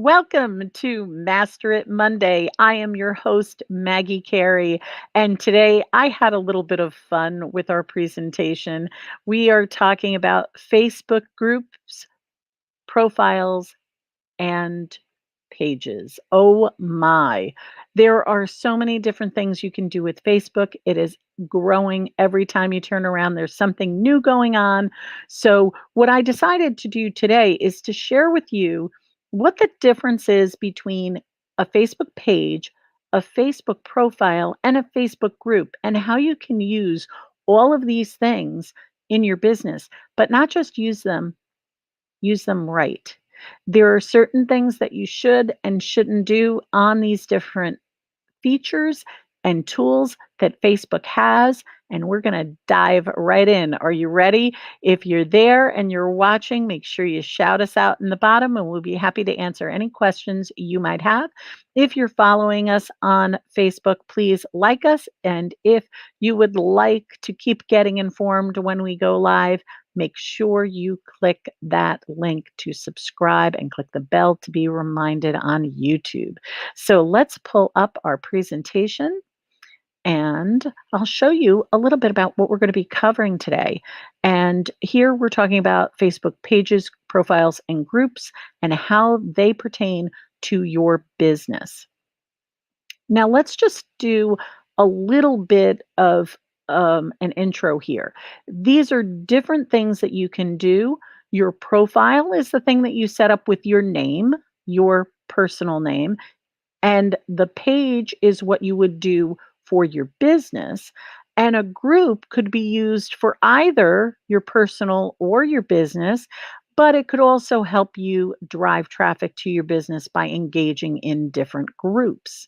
Welcome to Master It Monday. I am your host, Maggie Carey, and today I had a little bit of fun with our presentation. We are talking about Facebook groups, profiles, and pages. Oh my. There are so many different things you can do with Facebook. It is growing every time you turn around. There's something new going on. So, what I decided to do today is to share with you what the difference is between a Facebook page, a Facebook profile, and a Facebook group, and how you can use all of these things in your business, but not just use them right. There are certain things that you should and shouldn't do on these different features and tools that Facebook has, and we're going to dive right in. Are you ready? If you're there and you're watching, make sure you shout us out in the bottom, and we'll be happy to answer any questions you might have. If you're following us on Facebook, please like us. And if you would like to keep getting informed when we go live, make sure you click that link to subscribe and click the bell to be reminded on YouTube. So let's pull up our presentation and I'll show you a little bit about what we're going to be covering today. And here we're talking about Facebook pages, profiles, and groups and how they pertain to your business. Now, let's just do a little bit of an intro here. These are different things that you can do. Your profile is the thing that you set up with your name, your personal name. And the page is what you would do for your business. And a group could be used for either your personal or your business, but it could also help you drive traffic to your business by engaging in different groups.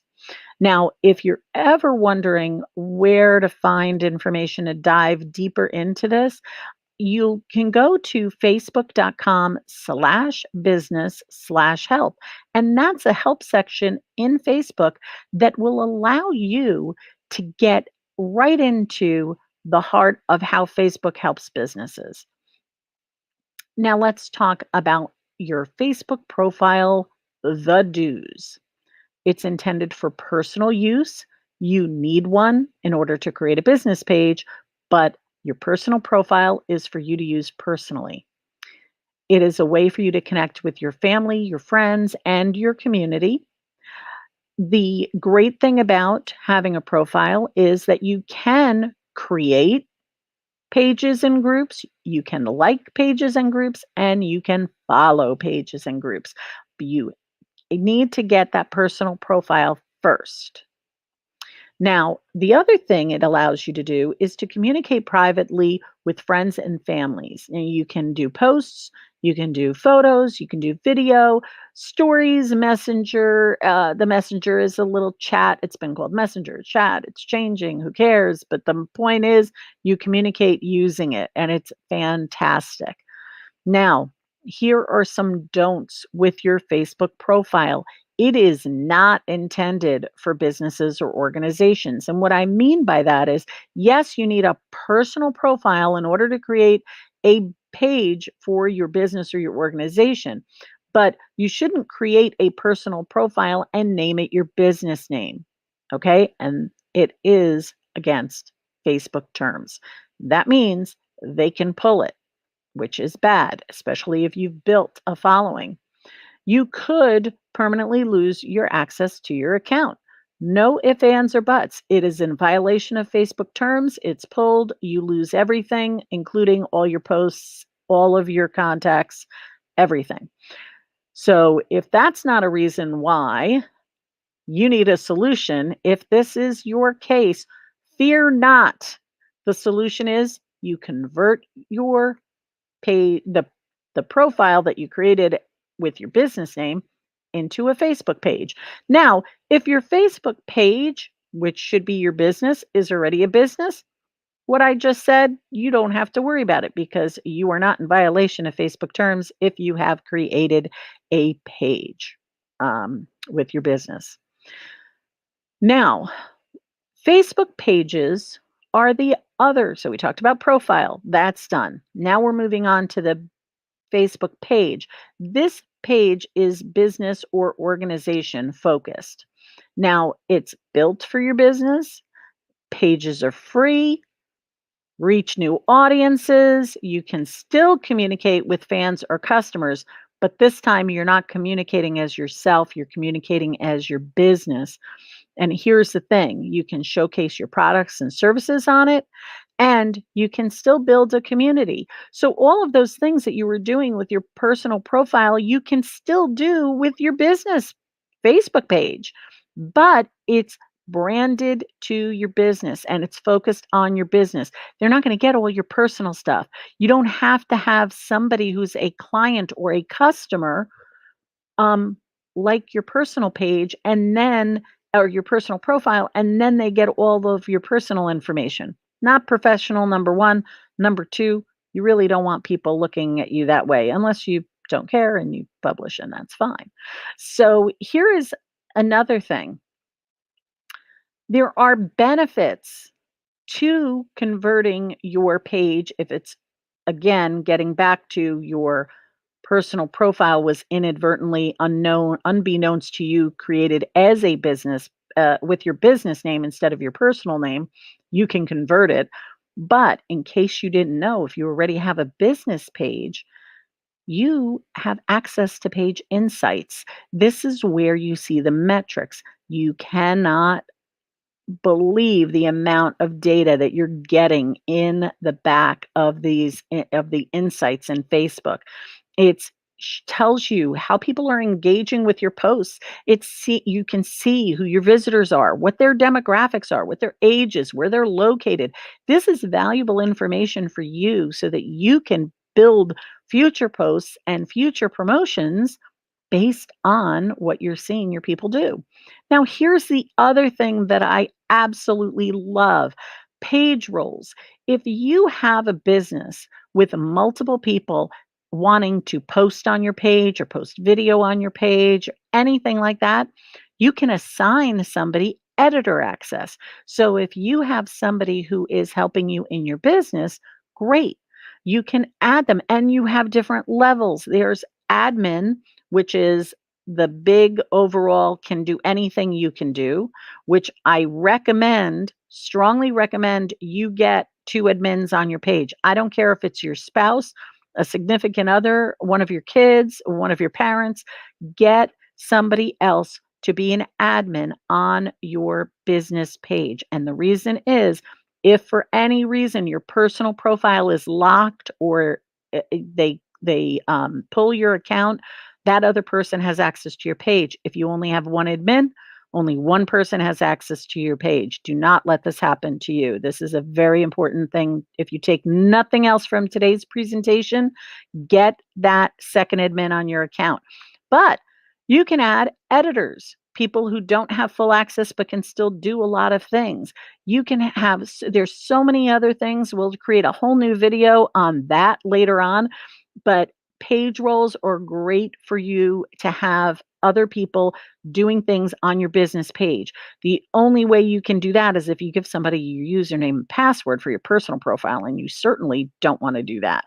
Now, if you're ever wondering where to find information to dive deeper into this, you can go to facebook.com/business/help. And that's a help section in Facebook that will allow you to get right into the heart of how Facebook helps businesses. Now, let's talk about your Facebook profile, the do's. It's intended for personal use. You need one in order to create a business page, but your personal profile is for you to use personally. It is a way for you to connect with your family, your friends, and your community. The great thing about having a profile is that you can create pages and groups, you can like pages and groups, and you can follow pages and groups. You need to get that personal profile first. Now, the other thing it allows you to do is to communicate privately with friends and families. And you can do posts, you can do photos, you can do video, stories, messenger. The messenger is a little chat. It's been called messenger, chat. It's changing. Who cares? But the point is, you communicate using it, and it's fantastic. Now, here are some don'ts with your Facebook profile. It is not intended for businesses or organizations. And what I mean by that is, yes, you need a personal profile in order to create a page for your business or your organization, but you shouldn't create a personal profile and name it your business name. Okay. And it is against Facebook terms. That means they can pull it, which is bad, especially if you've built a following. You could permanently lose your access to your account. No ifs, ands, or buts. It is in violation of Facebook terms. It's pulled. You lose everything, including all your posts, all of your contacts, everything. So, if that's not a reason why you need a solution, if this is your case, fear not. The solution is you convert your pay the profile that you created with your business name into a Facebook page. Now, if your Facebook page, which should be your business, is already a business, what I just said, you don't have to worry about it because you are not in violation of Facebook terms if you have created a page with your business. Now, Facebook pages are the other. So we talked about profile, that's done. Now we're moving on to the Facebook page. This page is business or organization focused. Now, it's built for your business. Pages are free, reach new audiences. You can still communicate with fans or customers, but this time you're not communicating as yourself, you're communicating as your business. And here's the thing, you can showcase your products and services on it, and you can still build a community. So, all of those things that you were doing with your personal profile, you can still do with your business Facebook page, but it's branded to your business and it's focused on your business. They're not going to get all your personal stuff. You don't have to have somebody who's a client or a customer um, like your personal page and then or your personal profile, and then they get all of your personal information. Not professional, number one. Number two, you really don't want people looking at you that way unless you don't care and you publish, and that's fine. So here is another thing. There are benefits to converting your page if it's, again, getting back to your personal profile was inadvertently unknown, unbeknownst to you, created as a business with your business name instead of your personal name, you can convert it. But in case you didn't know, if you already have a business page, you have access to page insights. This is where you see the metrics. You cannot believe the amount of data that you're getting in the back of of the insights in Facebook. It's tells you how people are engaging with your posts. You can see who your visitors are, what their demographics are, what their ages, where they're located. This is valuable information for you so that you can build future posts and future promotions based on what you're seeing your people do. Now, here's the other thing that I absolutely love, page rolls. If you have a business with multiple people wanting to post on your page or post video on your page, anything like that, you can assign somebody editor access. So if you have somebody who is helping you in your business, great. You can add them and you have different levels. There's admin, which is the big overall can do anything you can do, which I recommend, strongly recommend you get two admins on your page. I don't care if it's your spouse, a significant other, one of your kids, one of your parents, get somebody else to be an admin on your business page. And the reason is if for any reason your personal profile is locked or they pull your account, that other person has access to your page. If you only have one admin, only one person has access to your page. Do not let this happen to you. This is a very important thing. If you take nothing else from today's presentation, get that second admin on your account. But you can add editors, people who don't have full access but can still do a lot of things. You can have, there's so many other things. We'll create a whole new video on that later on. But page roles are great for you to have other people doing things on your business page. The only way you can do that is if you give somebody your username and password for your personal profile, and you certainly don't want to do that.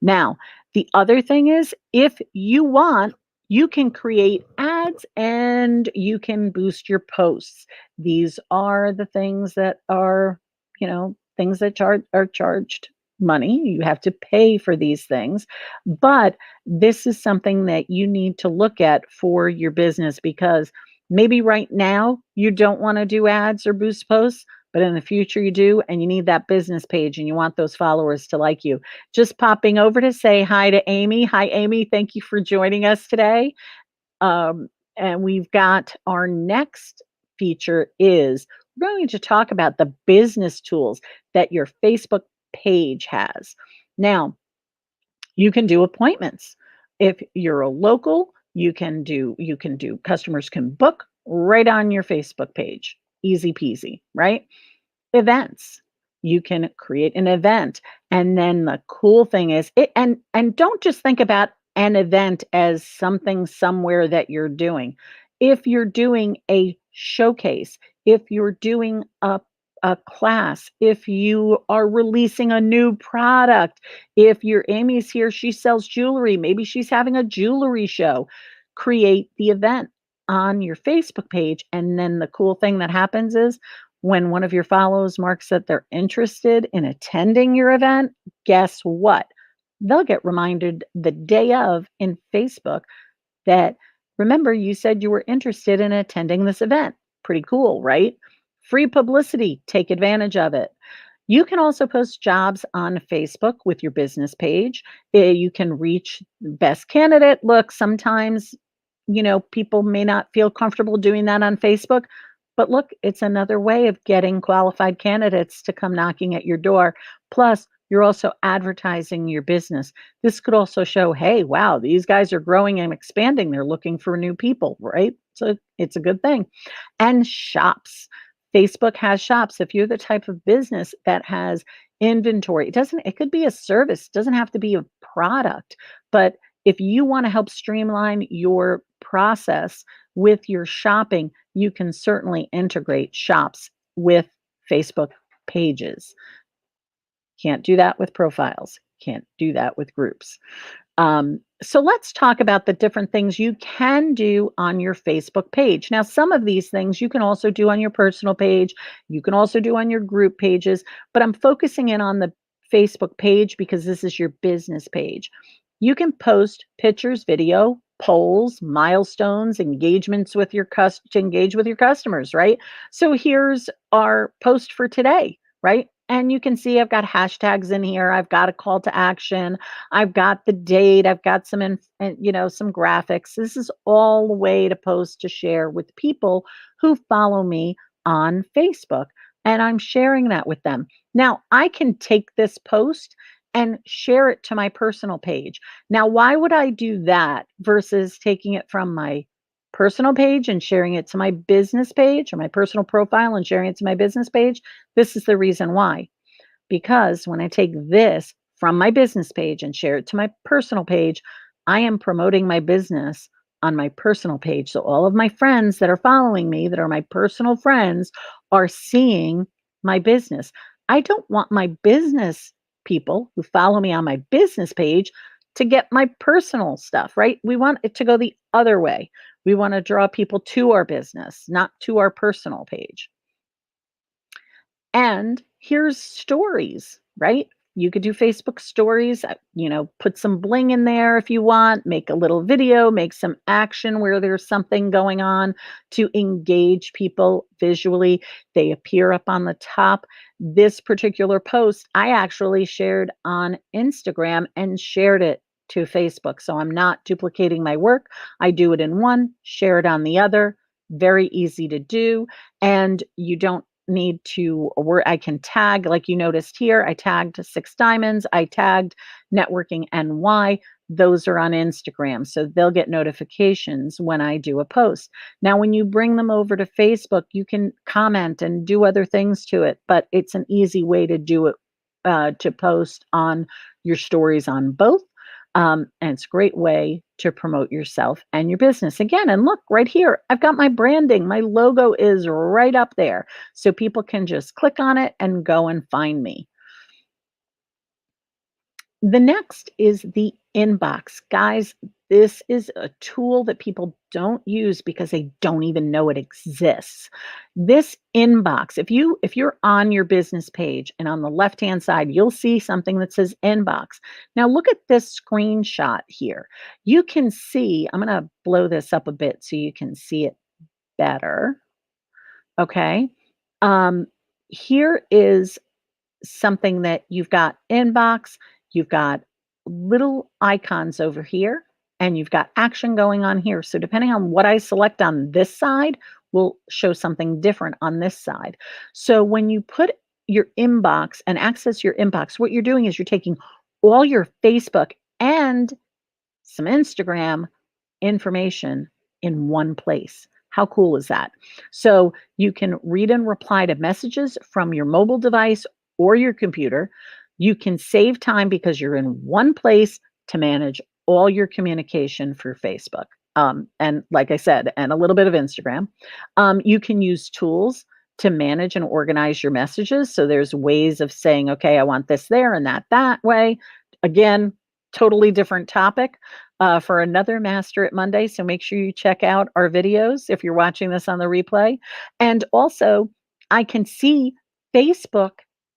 Now, the other thing is if you want, you can create ads and you can boost your posts. These are the things that are, things that are charged money. You have to pay for these things. But this is something that you need to look at for your business because maybe right now you don't want to do ads or boost posts, but in the future you do, and you need that business page and you want those followers to like you. Just popping over to say hi to Amy. Hi, Amy. Thank you for joining us today. And we've got our next feature is we're going to talk about the business tools that your Facebook page has. Now, you can do appointments. If you're a local, you can do customers can book right on your Facebook page. Easy peasy, right? Events. You can create an event. And then the cool thing is it and don't just think about an event as something somewhere that you're doing. If you're doing a showcase, if you're doing a class, if you are releasing a new product, if your Amy's here, she sells jewelry, maybe she's having a jewelry show, create the event on your Facebook page. And then the cool thing that happens is when one of your followers marks that they're interested in attending your event, guess what? They'll get reminded the day of in Facebook that, remember, you said you were interested in attending this event. Pretty cool, right? Free publicity, take advantage of it. You can also post jobs on Facebook with your business page. You can reach best candidate. Look, sometimes, people may not feel comfortable doing that on Facebook, but look, it's another way of getting qualified candidates to come knocking at your door. Plus, you're also advertising your business. This could also show, hey, wow, these guys are growing and expanding. They're looking for new people, right? So it's a good thing. And shops. Facebook has shops. If you're the type of business that has inventory, it could be a service, it doesn't have to be a product. But if you want to help streamline your process with your shopping, you can certainly integrate shops with Facebook pages. Can't do that with profiles. Can't do that with groups. So let's talk about the different things you can do on your Facebook page. Now, some of these things you can also do on your personal page. You can also do on your group pages, but I'm focusing in on the Facebook page because this is your business page. You can post pictures, video, polls, milestones, engagements with to engage with your customers, right? So here's our post for today, right? And you can see I've got hashtags in here. I've got a call to action. I've got the date. I've got some graphics. This is all the way to post to share with people who follow me on Facebook. And I'm sharing that with them. Now, I can take this post and share it to my personal page. Now, why would I do that versus taking it from my personal page and sharing it to my business page, or my personal profile and sharing it to my business page? This is the reason why. Because when I take this from my business page and share it to my personal page, I am promoting my business on my personal page. So all of my friends that are following me, that are my personal friends, are seeing my business. I don't want my business people who follow me on my business page to get my personal stuff, right? We want it to go the other way. We want to draw people to our business, not to our personal page. And here's stories, right? You could do Facebook stories, put some bling in there if you want, make a little video, make some action where there's something going on to engage people visually. They appear up on the top. This particular post, I actually shared on Instagram and shared it to Facebook. So I'm not duplicating my work. I do it in one, share it on the other. Very easy to do. And you don't need to, or I can tag, like you noticed here, I tagged Six Diamonds, I tagged Networking NY. Those are on Instagram, so they'll get notifications when I do a post. Now, when you bring them over to Facebook, you can comment and do other things to it, but it's an easy way to do it, to post on your stories on both. And it's a great way to promote yourself and your business. Again, and look right here, I've got my branding. My logo is right up there. So people can just click on it and go and find me. The next is the inbox. Guys, this is a tool that people don't use because they don't even know it exists. This inbox, if you're on your business page and on the left-hand side, you'll see something that says inbox. Now look at this screenshot here. You can see, I'm going to blow this up a bit so you can see it better. Okay. Um, Here is something that you've got inbox, you've got little icons over here, and you've got action going on here. So depending on what I select on this side, will show something different on this side. So when you put your inbox and access your inbox, what you're doing is you're taking all your Facebook and some Instagram information in one place. How cool is that? So you can read and reply to messages from your mobile device or your computer. You can save time because you're in one place to manage all your communication for Facebook. And like I said, and a little bit of Instagram. You can use tools to manage and organize your messages. So there's ways of saying, okay, I want this there and that way. Again, totally different topic for another Master It Monday. So make sure you check out our videos if you're watching this on the replay. And also, I can see Facebook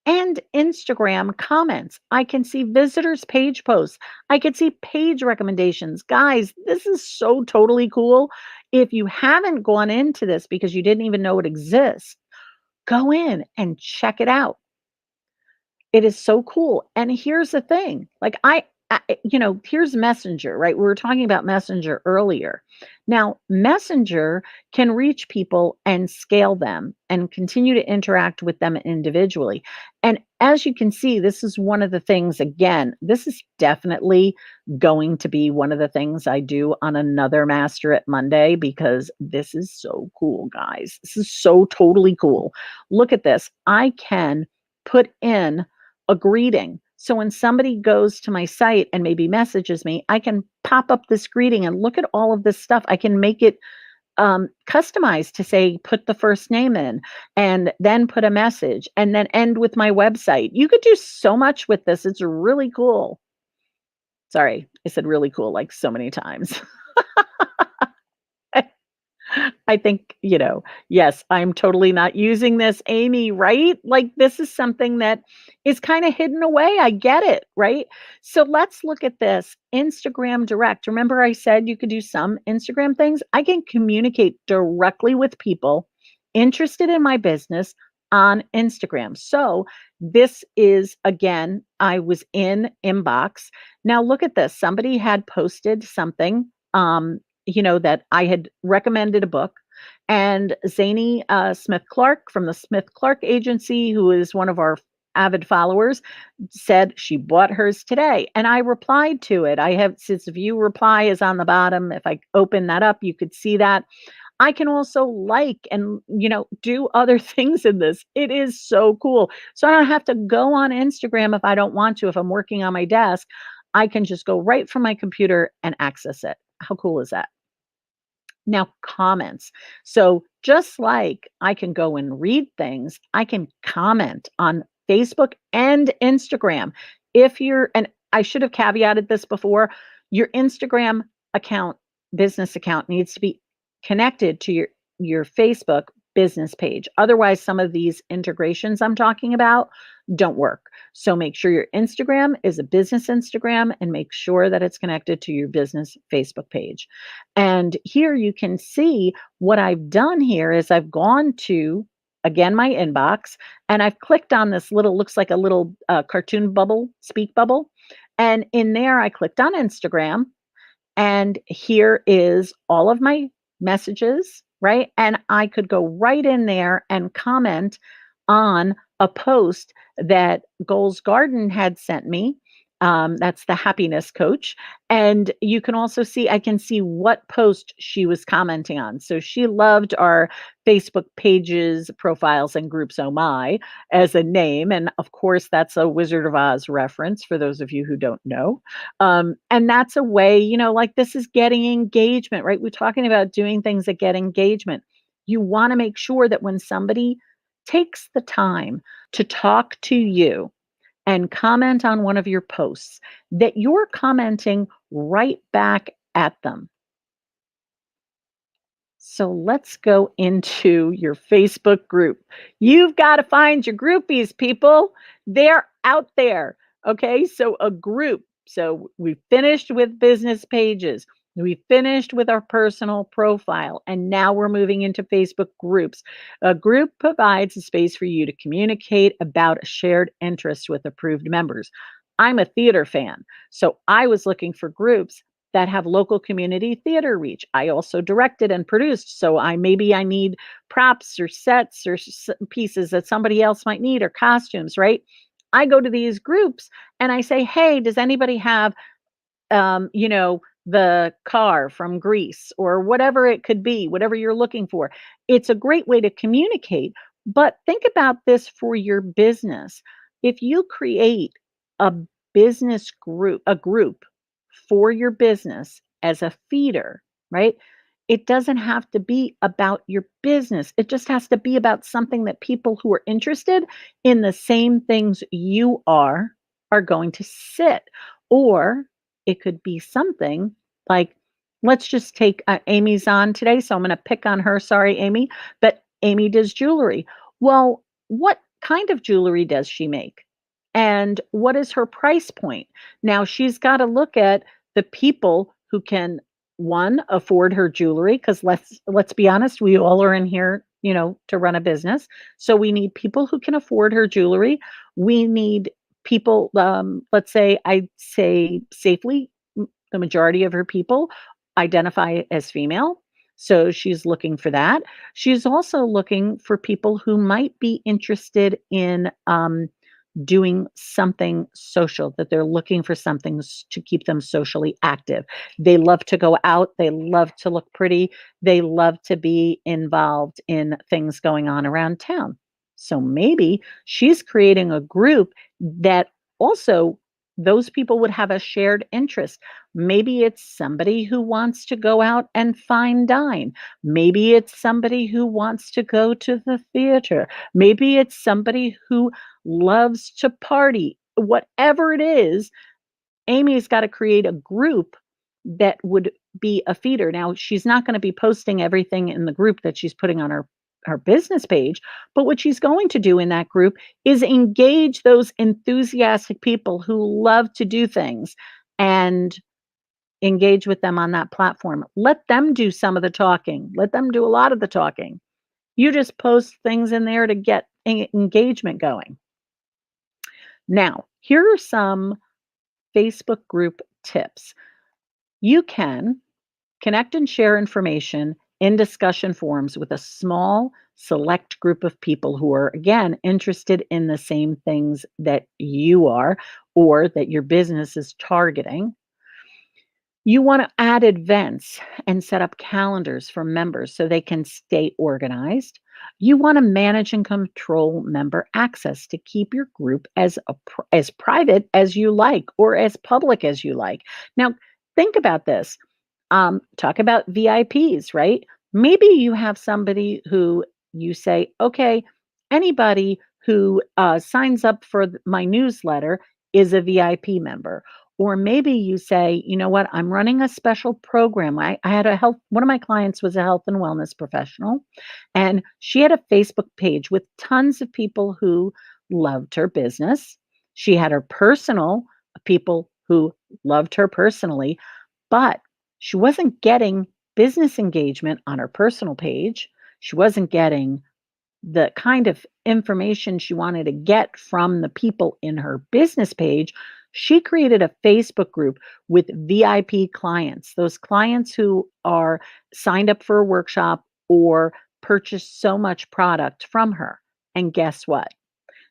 and Instagram comments. I can see visitors page posts. I can see page recommendations. Guys, this is so totally cool. If you haven't gone into this because you didn't even know it exists, go in and check it out. It is so cool. And here's the thing, like here's Messenger, right? We were talking about Messenger earlier. Now, Messenger can reach people and scale them and continue to interact with them individually. And as you can see, this is one of the things, again, this is definitely going to be one of the things I do on another Master It Monday because this is so cool, guys. This is so totally cool. Look at this. I can put in a greeting. So when somebody goes to my site and maybe messages me, I can pop up this greeting and look at all of this stuff. I can make it customized to say, put the first name in and then put a message and then end with my website. You could do so much with this. It's really cool. Sorry, I said really cool like so many times. I think, yes, I'm totally not using this, Amy, right? Like, this is something that is kind of hidden away. I get it, right? So let's look at this Instagram Direct. Remember, I said you could do some Instagram things? I can communicate directly with people interested in my business on Instagram. So this is, again, I was in inbox. Now, look at this. Somebody had posted something. That I had recommended a book. And Zany Smith Clark from the Smith Clark Agency, who is one of our avid followers, said she bought hers today. And I replied to it. I have, since view reply is on the bottom. If I open that up, you could see that. I can also like and, do other things in this. It is so cool. So I don't have to go on Instagram if I don't want to. If I'm working on my desk, I can just go right from my computer and access it. How cool is that? Now, comments. So, just like I can go and read things, I can comment on Facebook and Instagram. And I should have caveated this before, your Instagram account, business account needs to be connected to your Facebook business page. Otherwise, some of these integrations I'm talking about don't work. So make sure your Instagram is a business Instagram and make sure that it's connected to your business Facebook page. And here you can see what I've done here is I've gone to, again, my inbox, and I've clicked on this little, looks like a little cartoon bubble, speak bubble. And in there, I clicked on Instagram, and here is all of my messages, right? And I could go right in there and comment on a post that Goals Garden had sent me. That's the happiness coach. And you can also see, I can see what post she was commenting on. So she loved our Facebook pages, profiles, and groups, oh my, as a name. And of course, that's a Wizard of Oz reference for those of you who don't know. And that's a way, like this is getting engagement, right? We're talking about doing things that get engagement. You want to make sure that when somebody takes the time to talk to you and comment on one of your posts, that you're commenting right back at them. So let's go into your Facebook group. You've got to find your groupies, people. They're out there. Okay. So a group. So we finished with business pages. We finished with our personal profile. And now we're moving into Facebook groups. A group provides a space for you to communicate about a shared interest with approved members. I'm a theater fan. So I was looking for groups that have local community theater reach. I also directed and produced, so I need props or sets or pieces that somebody else might need or costumes, right? I go to these groups and I say, "Hey, does anybody have the car from Greece or whatever it could be, whatever you're looking for?" It's a great way to communicate, but think about this for your business. If you create a a group for your business as a feeder, right? it doesn't have to be about your business. It just has to be about something that people who are interested in the same things you are going to sit. Or it could be something like, let's just take Amy's on today. So I'm going to pick on her. Sorry, Amy. But Amy does jewelry. Well, what kind of jewelry does she make? And what is her price point? Now she's got to look at the people who can, one, afford her jewelry, because let's be honest, we all are in here, to run a business. So we need people who can afford her jewelry. We need people, let's say, I'd say safely, the majority of her people identify as female. So she's looking for that. She's also looking for people who might be interested in doing something social, that they're looking for something to keep them socially active. They love to go out, they love to look pretty, they love to be involved in things going on around town. So maybe she's creating a group that also those people would have a shared interest. Maybe it's somebody who wants to go out and fine dine. Maybe it's somebody who wants to go to the theater. Maybe it's somebody who loves to party. Whatever it is, Amy's got to create a group that would be a feeder. Now, she's not going to be posting everything in the group that she's putting on her business page, but what she's going to do in that group is engage those enthusiastic people who love to do things and engage with them on that platform. Let them do some of the talking. Let them do a lot of the talking. You just post things in there to get engagement going. Now, here are some Facebook group tips. You can connect and share information in discussion forums with a small, select group of people who are, again, interested in the same things that you are or that your business is targeting. You want to add events and set up calendars for members so they can stay organized. You want to manage and control member access to keep your group as private as you like or as public as you like. Now, think about this. Talk about VIPs, right? Maybe you have somebody who you say, okay, anybody who signs up for my newsletter is a VIP member. Or maybe you say, you know what, I'm running a special program. I had one of my clients was a health and wellness professional, and she had a Facebook page with tons of people who loved her business. She had her personal people who loved her personally, but she wasn't getting business engagement on her personal page. She wasn't getting the kind of information she wanted to get from the people in her business page. She created a Facebook group with VIP clients, those clients who are signed up for a workshop or purchased so much product from her. And guess what?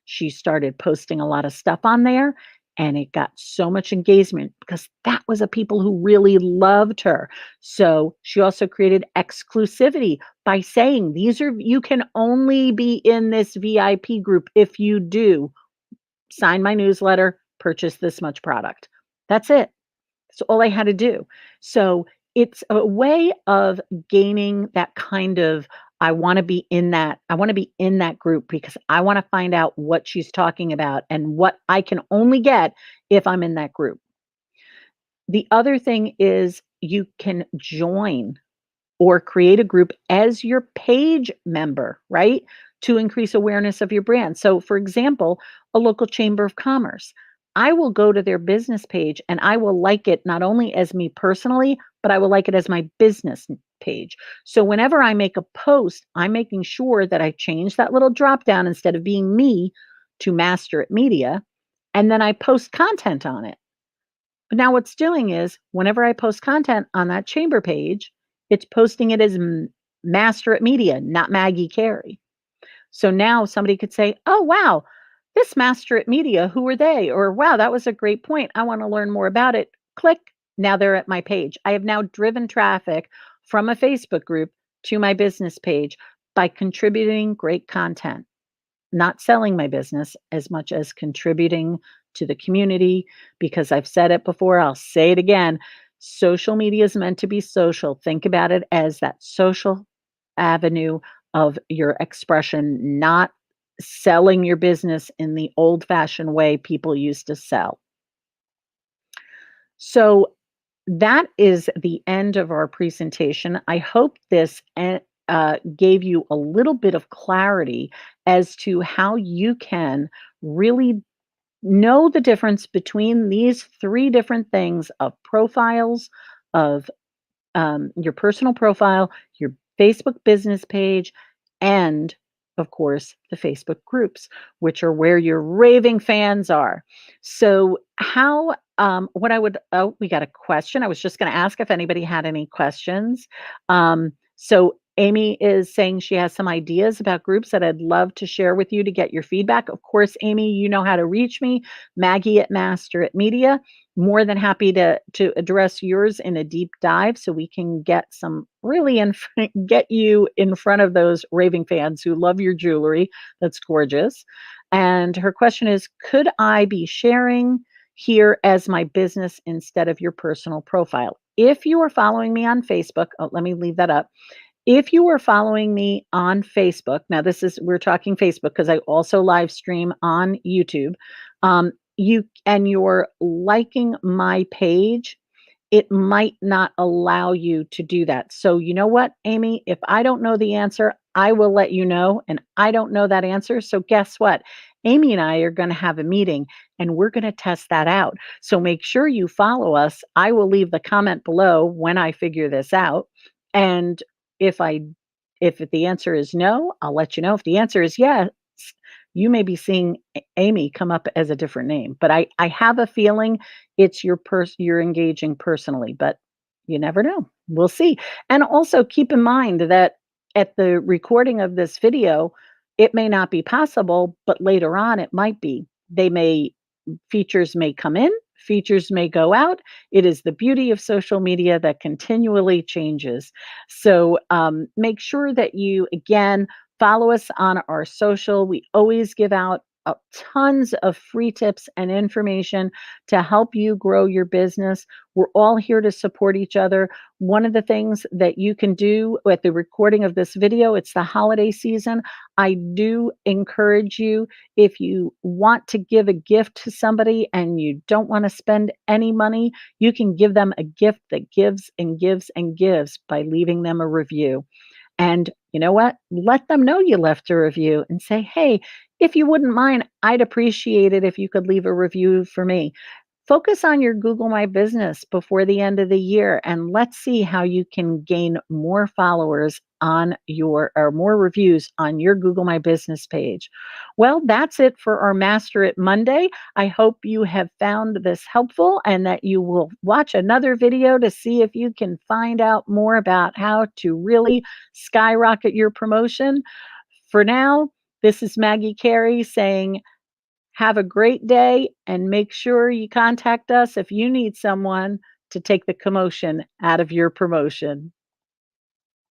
She started posting a lot of stuff on there and it got so much engagement because that was a people who really loved her. So she also created exclusivity by saying you can only be in this VIP group if you do sign my newsletter, purchase this much product. That's it. That's all I had to do. So it's a way of gaining that kind of I want to be in that group because I want to find out what she's talking about and what I can only get if I'm in that group. The other thing is you can join or create a group as your page member, right? To increase awareness of your brand. So, for example, a local chamber of commerce. I will go to their business page and I will like it not only as me personally, but I will like it as my business page. So, whenever I make a post, I'm making sure that I change that little drop down instead of being me to Master at Media, and then I post content on it. But now what's doing is whenever I post content on that chamber page, it's posting it as Master at Media, not Maggie Carey. So now somebody could say, oh, wow, this Master at Media, who are they? Or, wow, that was a great point. I want to learn more about it. Click. Now they're at my page. I have now driven traffic from a Facebook group to my business page by contributing great content, not selling my business as much as contributing to the community, because I've said it before, I'll say it again. Social media is meant to be social. Think about it as that social avenue of your expression, not selling your business in the old-fashioned way people used to sell. So that is the end of our presentation. I hope this gave you a little bit of clarity as to how you can really know the difference between these three different things of profiles, of your personal profile, your Facebook business page, and of course, the Facebook groups, which are where your raving fans are. So, how, what I would, oh, we got a question. I was just going to ask if anybody had any questions. So, Amy is saying she has some ideas about groups that I'd love to share with you to get your feedback. Of course, Amy, you know how to reach me, Maggie at Master at Media. More than happy to address yours in a deep dive so we can get some really get you in front of those raving fans who love your jewelry. That's gorgeous. And her question is, could I be sharing here as my business instead of your personal profile? If you are following me on Facebook, oh, let me leave that up. If you are following me on Facebook, now this is we're talking Facebook because I also live stream on YouTube. You're liking my page, it might not allow you to do that. So you know what, Amy? If I don't know the answer, I will let you know. And I don't know that answer. So guess what? Amy and I are going to have a meeting and we're going to test that out. So make sure you follow us. I will leave the comment below when I figure this out. And if I if the answer is no, I'll let you know. If the answer is yes, you may be seeing Amy come up as a different name. But I have a feeling it's you're engaging personally, but you never know. We'll see. And also keep in mind that at the recording of this video, it may not be possible, but later on it might be. They may features may come in, features may go out. It is the beauty of social media that continually changes. So make sure that you, again, follow us on our social. We always give out tons of free tips and information to help you grow your business. We're all here to support each other. One of the things that you can do with the recording of this video, it's the holiday season. I do encourage you, if you want to give a gift to somebody and you don't want to spend any money, you can give them a gift that gives and gives and gives by leaving them a review. And you know what? Let them know you left a review and say, hey, if you wouldn't mind, I'd appreciate it if you could leave a review for me. Focus on your Google My Business before the end of the year, and let's see how you can gain more followers on your or more reviews on your Google My Business page. Well, that's it for our Master It Monday. I hope you have found this helpful and that you will watch another video to see if you can find out more about how to really skyrocket your promotion. For now, this is Maggie Carey saying, have a great day and make sure you contact us if you need someone to take the commotion out of your promotion.